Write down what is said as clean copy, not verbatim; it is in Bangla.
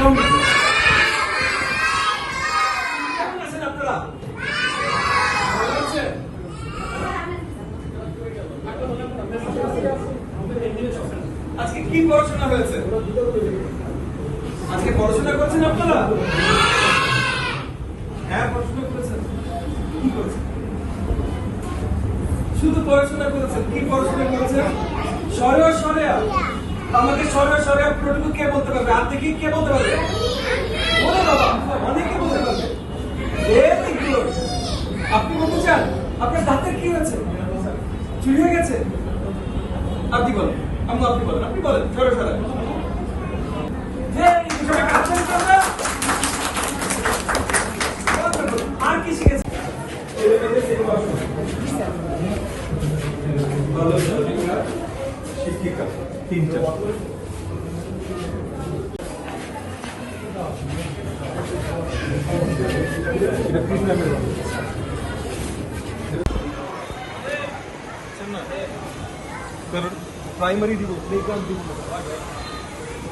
কেমন আছেন আপনারা? ভালো আছেন? আজকে কি পড়াশোনা হয়েছে? আজকে পড়াশোনা করছেন আপনারা? হ্যাঁ, পড়াশোনা করেছেন। কি করেছেন? শুধু পড়াশোনা করেছেন। কি পড়াশোনা করেছেন? সরেয়া সরেয়া। আমাকে সরেয়া সরেয়া পুরোটুকু কে বলতে পারবে? আর দেখি কে বলতে পারবে? বলে বাবা, অনেকে বলতে পারবে। Very good. আপনি বলতে চান আপনার দাঁতের কি হয়েছে? চুরি হয়ে গেছে? আপনি বলেন। আপনি বলেন। আপনি বলেন সরে সরে। Very good. আর কি শিখেছেন? ভালো শিক্ষিকা তিনটা। প্রাইমারি দিব, প্লে গ্রাউন্ড দিব।